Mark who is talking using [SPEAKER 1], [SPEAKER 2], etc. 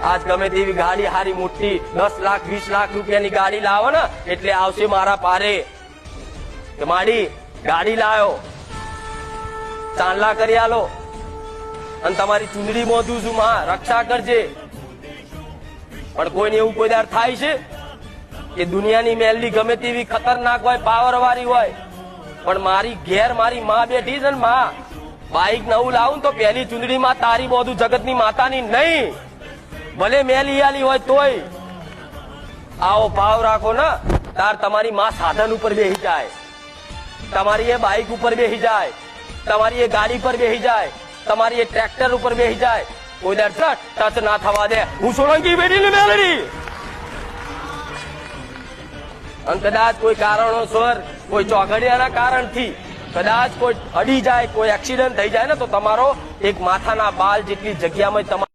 [SPEAKER 1] આજ ગમે તેવી ગાડી હારી મોટી 10 લાખ 20 લાખ રૂપિયાની ગાડી લાવો ને એટલે આવશે મારા પારે કે માડી ગાડી લાયો ચાંદલા કરી આલો અને તમારી ચૂંદડી મોધું છું માં રક્ષા કરજે પણ કોઈને એવું કોઈ દાર થાય છે કે દુનિયાની મેલડી ગમે તેવી ખતરનાક હોય પાવર વાળી હોય પણ મારી ઘેર મારી માં બેઠી છે ને માં બાઈક નવું લાવું તો પહેલી ચૂંદડી માં તારી બધું જગતની માતાની નહીં ભલે મેલી આલી હોય તોય આવો ભાવ રાખો ને તાર તમારી માં સાધન ઉપર બેસી જાય તમારી એ બાઈક ઉપર બેસી જાય તમારી એ ગાડી પર બેસી જાય તમારી એ ટ્રેક્ટર ઉપર બેસી જાય કોઈ દર ટચ ના થવા દે હું સોલંકી બેઠી મેલડી અને કદાચ કોઈ કારણોસર કોઈ ચોઘડિયાના કારણથી કદાચ કોઈ અડી જાય કોઈ એક્સિડન્ટ થઈ જાય ને તો તમારો એક માથાના બાલ જેટલી જગ્યામાં